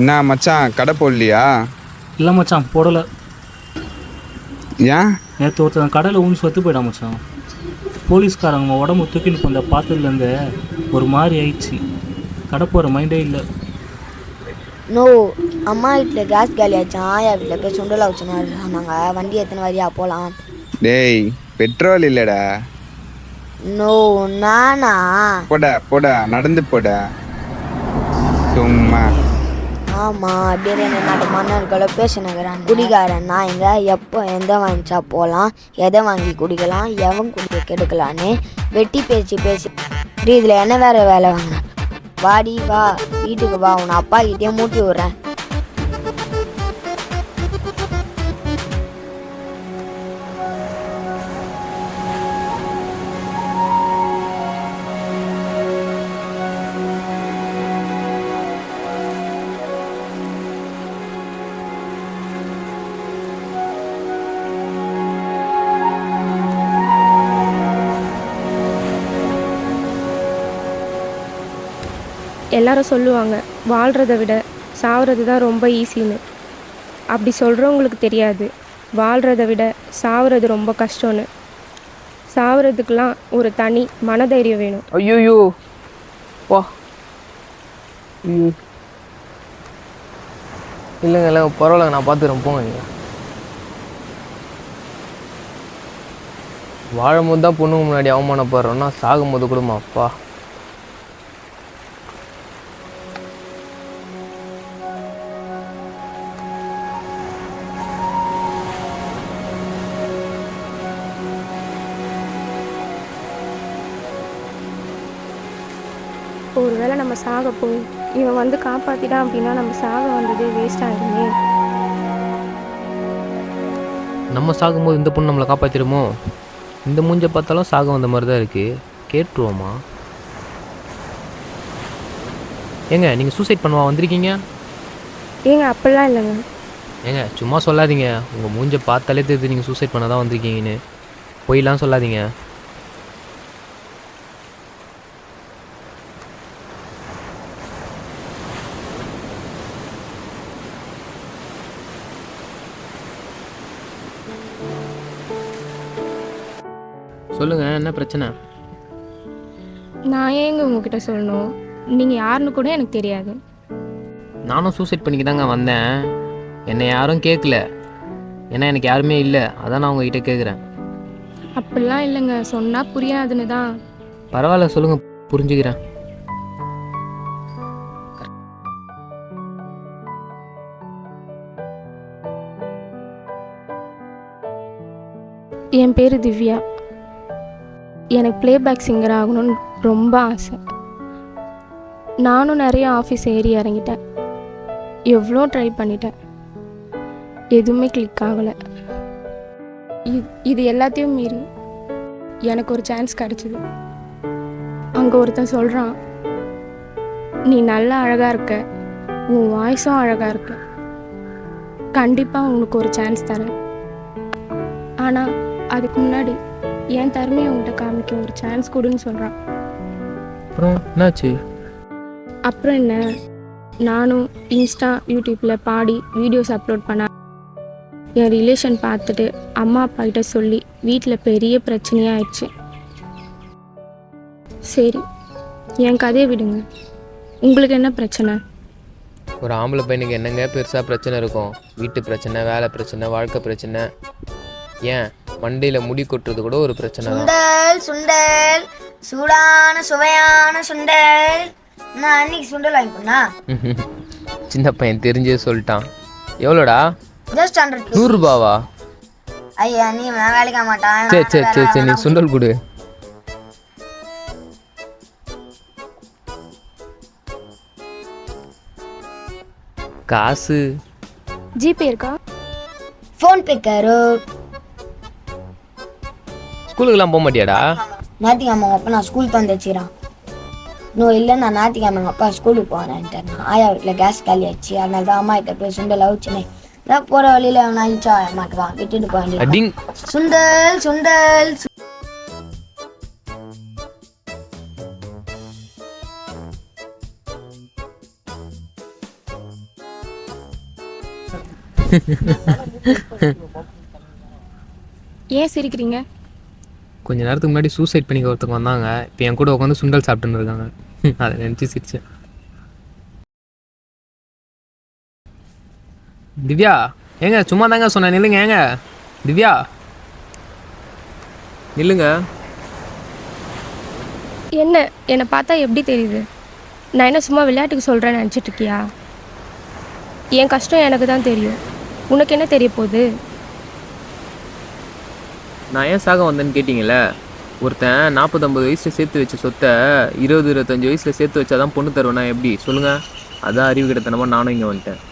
என்ன மச்சான் கடை போடலையா? இல்லை மச்சான் போடலை. ஏன்? நேற்று ஒருத்தன் கடையில் ஊன்னு செத்து போயிட்டான் மச்சான். போலீஸ்காரங்க உடம்பு தூக்கின்னு போந்த பார்த்ததுலேருந்து ஒரு மாதிரி ஆயிடுச்சு. கடை போகிற மைண்டே இல்லை. நோ, அம்மா வீட்டில் கேஸ் காலி ஆச்சான். ஆயா வீட்டில் போய் சுண்டலா வச்சுனா நாங்கள் வண்டி எத்தனை வரியா போகலாம். டேய் பெட்ரோல் இல்லைடா. நோ நானா? போடா நடந்து போட சும்மா. ஆமாம் அப்படியே நாட்டு மன்னர்களை பேசினுக்கிறான். குடிகாரன் நான் இங்கே எப்போ எந்த வாங்கிச்சா போகலாம், எதை வாங்கி குடிக்கலாம், எவன் குடிக்க கெடுக்கலான்னு வெட்டி பேசி இதில் என்ன வேறு வேலை வாங்கினேன். வாடி வா வீட்டுக்கு வா, உன் அப்பா கிட்டே மூட்டி விட்றேன். எல்லாரும் சொல்லுவாங்க வாழ்கிறத விட சாவறது தான் ரொம்ப ஈஸின்னு. அப்படி சொல்கிறவங்களுக்கு தெரியாது வாழ்கிறத விட சாவறது ரொம்ப கஷ்டம்னு. சாவறதுக்கெலாம் ஒரு தனி மனதைரியம் வேணும். ஐயோ வா. இல்லைங்க பரவாயில்ல, நான் பார்த்துக்கிறேன், போங்க. நீங்கள் வாழும்போது தான் பொண்ணுங்க முன்னாடி அவமானப்படுறோன்னா சாகும்போது கூடமா அப்பா. ஒரு வேளை நம்ம சாக போய் இவன் வந்து காப்பாற்றிட்டான் அப்படின்னா நம்ம சாக வந்ததே வேஸ்ட் ஆகிடுமே. நம்ம சாகும்போது இந்த பொண்ணு நம்மளை காப்பாற்றிடுமோ? இந்த மூஞ்சை பார்த்தாலும் சாக வந்த மாதிரி தான் இருக்குது. கேட்டுருவோமா? ஏங்க நீங்கள் சூசைட் பண்ணுவா வந்திருக்கீங்க? ஏங்க அப்படிலாம் இல்லைங்க. ஏங்க சும்மா சொல்லாதீங்க, உங்கள் மூஞ்சை பார்த்தாலே தெரியுது நீங்கள் சூசைட் பண்ண தான் வந்திருக்கீங்கன்னு. போயிலாம் சொல்லாதீங்க. சொல்லுங்கள், என்ன பிரச்சனை? நான் ஏங்க உங்ககிட்ட சொல்லணும்? நீங்கள் யாருன்னு கூட எனக்கு தெரியாது. நானும் சூசைட் பண்ணிக்க தாங்க வந்தேன். என்னை யாரும் கேட்கல, ஏன்னா எனக்கு யாருமே இல்லை. அதான் நான் உங்ககிட்ட கேட்குறேன். அப்படிலாம் இல்லைங்க, சொன்னால் புரியாதுன்னு தான். பரவாயில்ல சொல்லுங்கள், புரிஞ்சுக்கிறேன். என் பேர் திவ்யா. எனக்கு ப்ளேபேக் சிங்கர் ஆகணும்னு ரொம்ப ஆசை. நானும் நிறைய ஆஃபீஸ் ஏறி இறங்கிட்டேன், எவ்வளோ ட்ரை பண்ணிட்டேன், எதுவுமே கிளிக் ஆகலை. இது எல்லாத்தையும் மீறி எனக்கு ஒரு சான்ஸ் கிடச்சிது. அங்கே ஒருத்தன் சொல்கிறான், நீ நல்லா அழகாக இருக்க, உன் வாய்ஸும் அழகாக இருக்க, கண்டிப்பாக உனக்கு ஒரு சான்ஸ் தரேன். ஆனால் அதுக்கு முன்னாடி என் திறமையை உங்கள்கிட்ட காமிக்க ஒரு சான்ஸ் கொடுன்னு சொல்கிறான். அப்புறம் என்னாச்சு? அப்புறம் என்ன, நானும் இன்ஸ்டா யூடியூப்பில் பாடி வீடியோஸ் அப்லோட் பண்ண என் ரிலேஷன் பார்த்துட்டு அம்மா அப்பா கிட்ட சொல்லி வீட்டில் பெரிய பிரச்சனையாக ஆயிடுச்சு. சரி என் கதையை விடுங்க, உங்களுக்கு என்ன பிரச்சனை? ஒரு ஆம்பளை பையனுக்கு என்னங்க பெருசாக பிரச்சனை இருக்கும்? வீட்டு பிரச்சனை, வேலை பிரச்சனை, வாழ்க்கை பிரச்சனை, ஏன் மண்டையில் முடி கொட்டுறது கூட ஒரு பிரச்சனை தான். சுண்டல் சுண்டல் சூடான சுவையான சுண்டல். நான் அன்னைக்கு சுண்டல் வாங்கி போனா சின்ன பையன் தெரிஞ்சே சொல்லிட்டான். எவ்வளோடா? ஜஸ்ட் 100. 100 ரூபாவா? ஐயா நீ வேலைக்க மாட்டான். சரி நீ சுண்டல் கொடு. காசு ஜிபே இருக்கா? ஃபோன் பே கரோ. ஸ்கூலுக்கெல்லாம் போக மாட்டியாடா? ஞாயிற்றுக்கிழமை அப்பா நான் ஸ்கூல் வந்துச்சுறான். இன்னும் இல்லை, நான் ஞாயிற்றுக்கிழமை அப்பா ஸ்கூலுக்கு போனேன்ட்டேன். ஆயா வீட்டில் கேஸ் காலி ஆச்சு, அதனால தான் அம்மா கிட்ட போய் சுண்டல் அவிச்சுனே. அதான் போகிற வழியில் அவன் அழிச்சா மாட்டுவான், விட்டுட்டு போக வேண்டியது. சுண்டல் சுண்டல் ஏன் சிரிக்கிறீங்க? கொஞ்ச நேரத்துக்கு முன்னாடி சூசைட் பண்ணிக்க ஒருத்தவங்க வந்தாங்க. இப்போ என் கூட உட்காந்து சுண்டல் சாப்பிட்டுன்னு இருக்காங்க. அதை நினச்சி சிரிச்சேன். திவ்யா, ஏங்க சும்மா தாங்க சொன்னேன், நில்லுங்க. ஏங்க திவ்யா நில்லுங்க. என்ன என்னை பார்த்தா எப்படி தெரியுது? நான் என்ன சும்மா விளையாட்டுக்கு சொல்கிறேன்னு நினச்சிட்டு இருக்கியா? என் கஷ்டம் எனக்கு தான் தெரியும். உனக்கு என்ன தெரிய போகுது? நான் ஏன் சாக வந்தேன்னு கேட்டிங்களே, ஒருத்தன் 40-50 வயசில் சேர்த்து வச்ச சொத்தை 20-25 வயசில் சேர்த்து வச்சாதான் பொண்ணு தருவேன்னா எப்படி சொல்லுங்கள்? அதான் அறிவு கிட்டத்தனமாக நானும் இங்கே வந்துட்டேன்.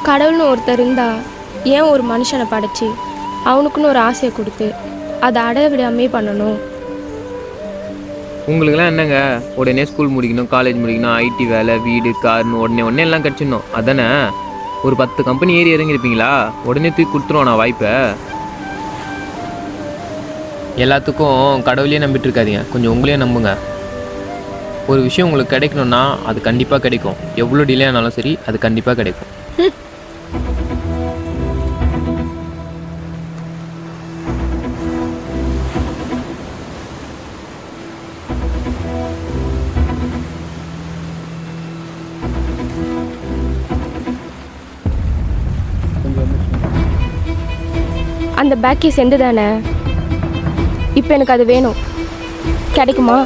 கடவுள்னு ஒருத்தர் இருந்தா ஏன் ஒரு மனுஷனை படைச்சி அவனுக்குன்னு ஒரு ஆசையை கொடுத்து அதை அடைய விடாமே பண்ணணும்? உங்களுக்குலாம் என்னங்க, உடனே ஸ்கூல் முடிக்கணும், காலேஜ் முடிக்கணும், ஐடி வேலை, வீடு, கார்னு உடனே எல்லாம் கிடச்சிடணும் அதானே? ஒரு 10 கம்பெனி ஏறி இறங்கியிருப்பீங்களா? உடனே தூக்கி கொடுத்துருவோம் நான் வாய்ப்பை. எல்லாத்துக்கும் கடவுளையே நம்பிட்டு இருக்காதீங்க, கொஞ்சம் உங்களையே நம்புங்க. ஒரு விஷயம் உங்களுக்கு கிடைக்கணும்னா அது கண்டிப்பாக கிடைக்கும். எவ்வளோ டிலே ஆனாலும் சரி, அது கண்டிப்பாக கிடைக்கும். அந்த பேக்கே செண்டு தானே? இப்போ எனக்கு அது வேணும். கிடைக்குமா?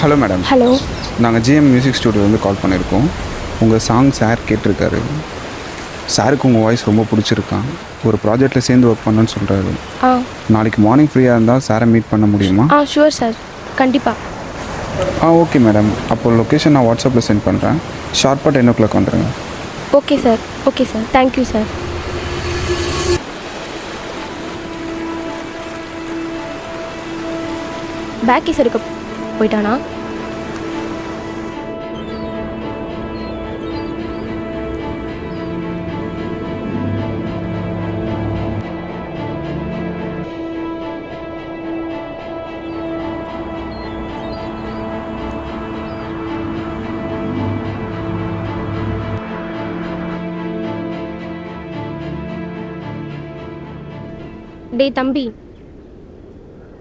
Hello madam. ஹலோ. நாங்கள் ஜிஎம் மியூசிக் ஸ்டுடியோலேருந்து கால் பண்ணியிருக்கோம். உங்கள் சாங் சார் கேட்டிருக்காரு. சாருக்கு உங்கள் வாய்ஸ் ரொம்ப பிடிச்சிருக்கான். ஒரு ப்ராஜெக்டில் சேர்ந்து ஒர்க் பண்ணணுன்னு சொல்கிறாரு. நாளைக்கு மார்னிங் ஃப்ரீயாக இருந்தால் சாரை மீட் பண்ண முடியுமா? ஷுவர் சார், கண்டிப்பாக. Okay madam. அப்போ லொக்கேஷன் நான் வாட்ஸ்அப்பில் சென்ட் பண்ணுறேன். ஷார்ப்பாக 10 o'clock வந்துடுங்க. Okay sir. Okay sir, thank you sir. Packages எடுக்க போயிட்டானா? டேய் தம்பி,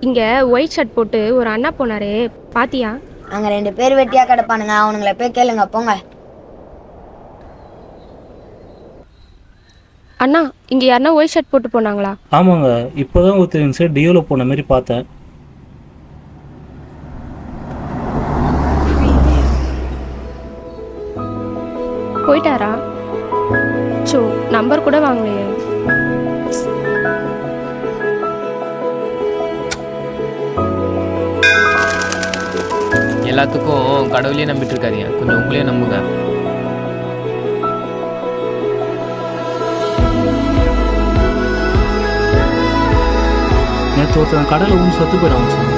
இங்கே ஒயிட் ஷர்ட் போட்டு ஒரு அண்ணா போனாரே, பாத்தியா? அங்கே 2 பேர் வெட்டியாக கிடப்பானுங்க, அவனுங்களை போய் கேளுங்க, போங்க. அண்ணா, இங்கே யாருன்னா ஒயிட் ஷர்ட் போட்டு போனாங்களா? ஆமாங்க, இப்போ தான் ஒருத்தர் சைடு டியோவில் போன மாதிரி பார்த்தேன். போயிட்டாரா? சோ, நம்பர் கூட வாங்கலையே. எல்லாத்துக்கும் கடவுளையே நம்பிட்டு இருக்காதீங்க, கொஞ்சம் உங்களையே நம்புங்க. நேற்று ஒருத்தன் கடலை ஊன்னு செத்து போயிடாம சார்.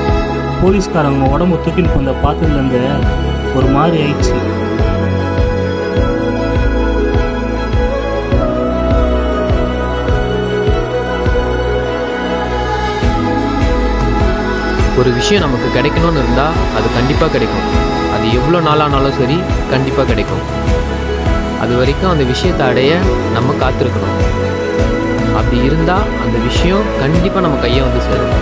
போலீஸ்காரங்க உடம்பு தூக்கின்னு போந்த பார்த்ததுலேருந்து ஒரு மாதிரி ஆயிடுச்சு. ஒரு விஷயம் நமக்கு கிடைக்கணும்னு இருந்தால் அது கண்டிப்பாக கிடைக்கும். அது எவ்வளோ நாளானாலும் சரி, கண்டிப்பாக கிடைக்கும். அது வரைக்கும் அந்த விஷயத்தை அடைய நம்ம காத்திருக்கணும். அப்படி இருந்தால் அந்த விஷயம் கண்டிப்பாக நம்ம கையை வந்து சேரும்.